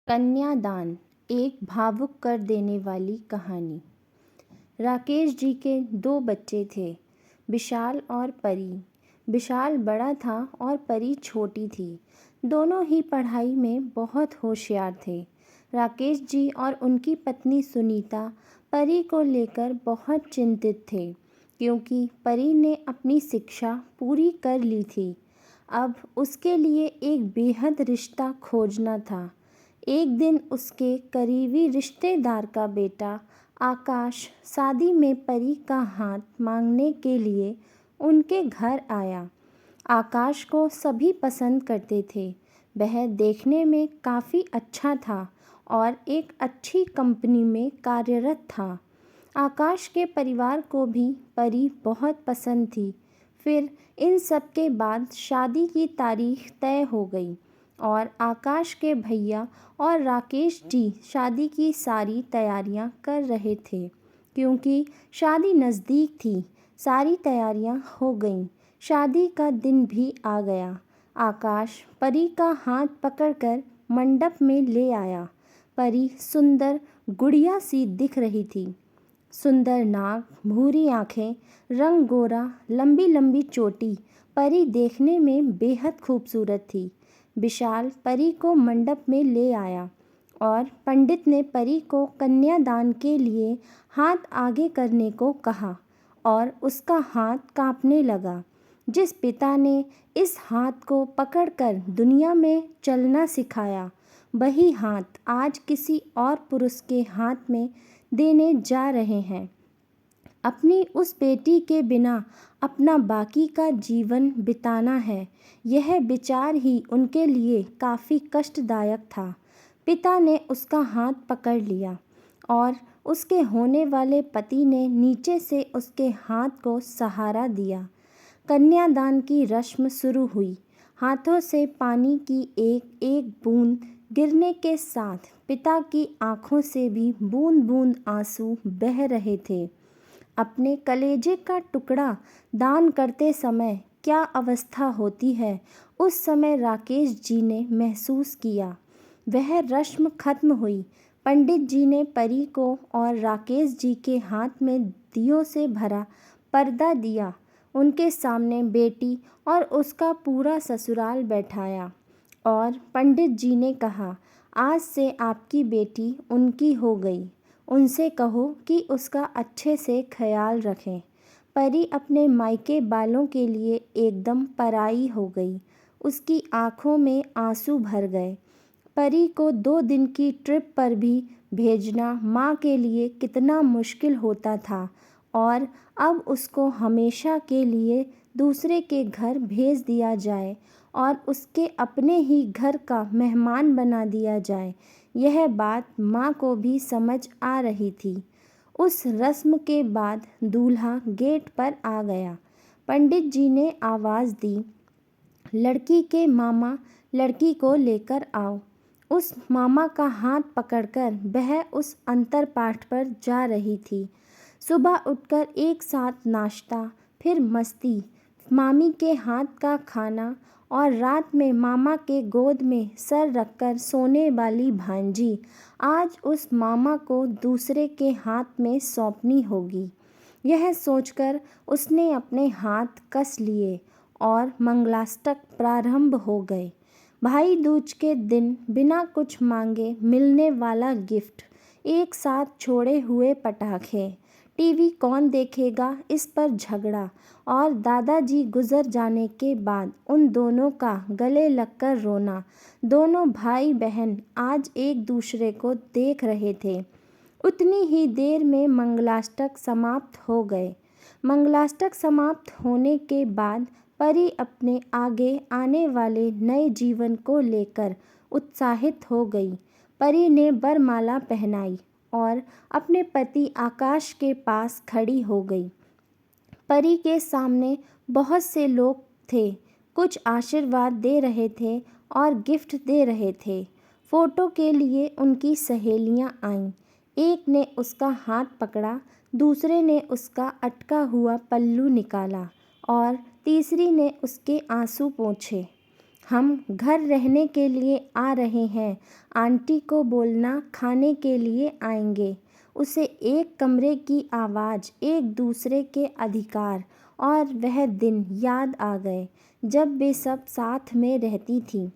कन्यादान एक भावुक कर देने वाली कहानी। राकेश जी के दो बच्चे थे, विशाल और परी। विशाल बड़ा था और परी छोटी थी। दोनों ही पढ़ाई में बहुत होशियार थे। राकेश जी और उनकी पत्नी सुनीता परी को लेकर बहुत चिंतित थे, क्योंकि परी ने अपनी शिक्षा पूरी कर ली थी। अब उसके लिए एक बेहद रिश्ता खोजना था। एक दिन उसके करीबी रिश्तेदार का बेटा आकाश शादी में परी का हाथ मांगने के लिए उनके घर आया। आकाश को सभी पसंद करते थे। वह देखने में काफ़ी अच्छा था और एक अच्छी कंपनी में कार्यरत था। आकाश के परिवार को भी परी बहुत पसंद थी। फिर इन सब के बाद शादी की तारीख तय हो गई और आकाश के भैया और राकेश जी शादी की सारी तैयारियां कर रहे थे। क्योंकि शादी नज़दीक थी, सारी तैयारियां हो गईं। शादी का दिन भी आ गया। आकाश परी का हाथ पकड़कर मंडप में ले आया। परी सुंदर गुड़िया सी दिख रही थी। सुंदर नाक, भूरी आँखें, रंग गोरा, लंबी लंबी चोटी। परी देखने में बेहद खूबसूरत थी। विशाल परी को मंडप में ले आया और पंडित ने परी को कन्यादान के लिए हाथ आगे करने को कहा और उसका हाथ कांपने लगा। जिस पिता ने इस हाथ को पकड़कर दुनिया में चलना सिखाया, वही हाथ आज किसी और पुरुष के हाथ में देने जा रहे हैं। अपनी उस बेटी के बिना अपना बाकी का जीवन बिताना है, यह विचार ही उनके लिए काफ़ी कष्टदायक था। पिता ने उसका हाथ पकड़ लिया और उसके होने वाले पति ने नीचे से उसके हाथ को सहारा दिया। कन्यादान की रस्म शुरू हुई। हाथों से पानी की एक एक बूंद गिरने के साथ पिता की आंखों से भी बूंद बूंद आंसू बह रहे थे। अपने कलेजे का टुकड़ा दान करते समय क्या अवस्था होती है, उस समय राकेश जी ने महसूस किया। वह रस्म खत्म हुई। पंडित जी ने परी को और राकेश जी के हाथ में दियों से भरा पर्दा दिया। उनके सामने बेटी और उसका पूरा ससुराल बैठाया और पंडित जी ने कहा, आज से आपकी बेटी उनकी हो गई। उनसे कहो कि उसका अच्छे से ख्याल रखें। परी अपने मायके बालों के लिए एकदम पराई हो गई। उसकी आंखों में आंसू भर गए। परी को 2 दिन की ट्रिप पर भी भेजना माँ के लिए कितना मुश्किल होता था और अब उसको हमेशा के लिए दूसरे के घर भेज दिया जाए और उसके अपने ही घर का मेहमान बना दिया जाए, यह बात माँ को भी समझ आ रही थी। उस रस्म के बाद दूल्हा गेट पर आ गया। पंडित जी ने आवाज़ दी, लड़की के मामा लड़की को लेकर आओ। उस मामा का हाथ पकड़कर वह उस अंतरपाठ पर जा रही थी। सुबह उठकर एक साथ नाश्ता, फिर मस्ती, मामी के हाथ का खाना और रात में मामा के गोद में सर रखकर सोने वाली भांजी आज उस मामा को दूसरे के हाथ में सौंपनी होगी। यह सोचकर उसने अपने हाथ कस लिए और मंगलाष्टक प्रारंभ हो गए। भाई दूज के दिन बिना कुछ मांगे मिलने वाला गिफ्ट, एक साथ छोड़े हुए पटाखे, टीवी कौन देखेगा इस पर झगड़ा और दादाजी गुजर जाने के बाद उन दोनों का गले लगकर रोना। दोनों भाई बहन आज एक दूसरे को देख रहे थे। उतनी ही देर में मंगलाष्टक समाप्त हो गए। मंगलाष्टक समाप्त होने के बाद परी अपने आगे आने वाले नए जीवन को लेकर उत्साहित हो गई। परी ने वरमाला पहनाई और अपने पति आकाश के पास खड़ी हो गई। परी के सामने बहुत से लोग थे, कुछ आशीर्वाद दे रहे थे और गिफ्ट दे रहे थे। फ़ोटो के लिए उनकी सहेलियां आईं। एक ने उसका हाथ पकड़ा, दूसरे ने उसका अटका हुआ पल्लू निकाला और तीसरी ने उसके आंसू पोंछे। हम घर रहने के लिए आ रहे हैं, आंटी को बोलना खाने के लिए आएंगे। उसे एक कमरे की आवाज़, एक दूसरे के अधिकार और वह दिन याद आ गए जब वे सब साथ में रहती थीं।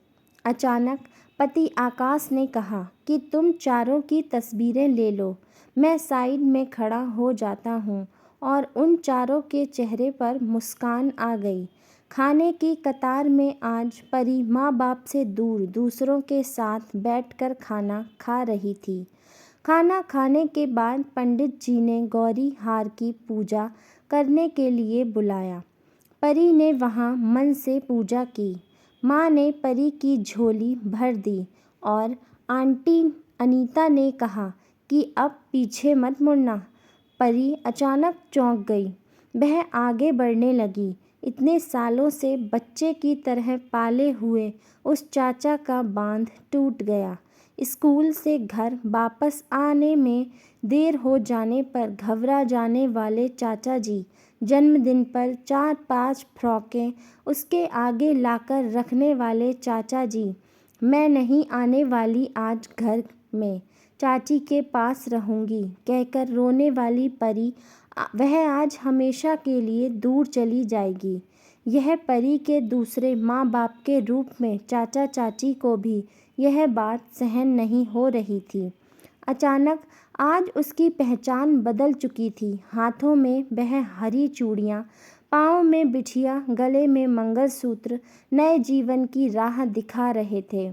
अचानक पति आकाश ने कहा कि तुम चारों की तस्वीरें ले लो। मैं साइड में खड़ा हो जाता हूँ और उन चारों के चेहरे पर मुस्कान आ गई। खाने की कतार में आज परी माँ बाप से दूर दूसरों के साथ बैठकर खाना खा रही थी। खाना खाने के बाद पंडित जी ने गौरी हार की पूजा करने के लिए बुलाया। परी ने वहाँ मन से पूजा की। माँ ने परी की झोली भर दी और आंटी अनीता ने कहा कि अब पीछे मत मुड़ना। परी अचानक चौंक गई। वह आगे बढ़ने लगी। इतने सालों से बच्चे की तरह पाले हुए उस चाचा का बांध टूट गया। स्कूल से घर वापस आने में देर हो जाने पर घबरा जाने वाले चाचा जी, जन्मदिन पर 4-5 फ्रॉकें उसके आगे लाकर रखने वाले चाचा जी, मैं नहीं आने वाली आज घर में, चाची के पास रहूँगी कहकर रोने वाली परी, वह आज हमेशा के लिए दूर चली जाएगी। यह परी के दूसरे माँ बाप के रूप में चाचा चाची को भी यह बात सहन नहीं हो रही थी। अचानक आज उसकी पहचान बदल चुकी थी। हाथों में वह हरी चूड़ियाँ, पाँव में बिछिया, गले में मंगलसूत्र नए जीवन की राह दिखा रहे थे।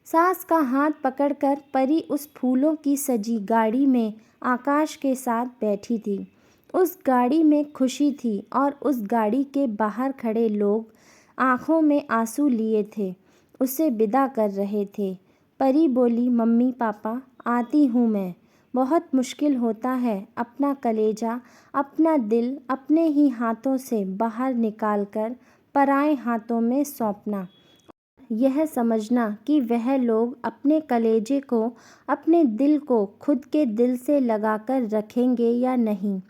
सास का हाथ पकड़कर परी उस फूलों की सजी गाड़ी में आकाश के साथ बैठी थी। उस गाड़ी में खुशी थी और उस गाड़ी के बाहर खड़े लोग आँखों में आंसू लिए थे, उसे विदा कर रहे थे। परी बोली, मम्मी पापा आती हूँ मैं। बहुत मुश्किल होता है अपना कलेजा, अपना दिल अपने ही हाथों से बाहर निकालकर पराए हाथों में सौंपना। यह समझना कि वह लोग अपने कलेजे को, अपने दिल को खुद के दिल से लगाकर रखेंगे या नहीं।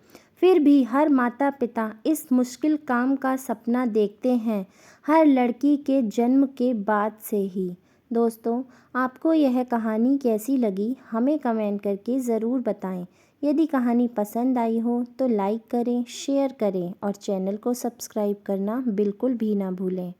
फिर भी हर माता पिता इस मुश्किल काम का सपना देखते हैं, हर लड़की के जन्म के बाद से ही। दोस्तों, आपको यह कहानी कैसी लगी हमें कमेंट करके ज़रूर बताएं। यदि कहानी पसंद आई हो तो लाइक करें, शेयर करें और चैनल को सब्सक्राइब करना बिल्कुल भी ना भूलें।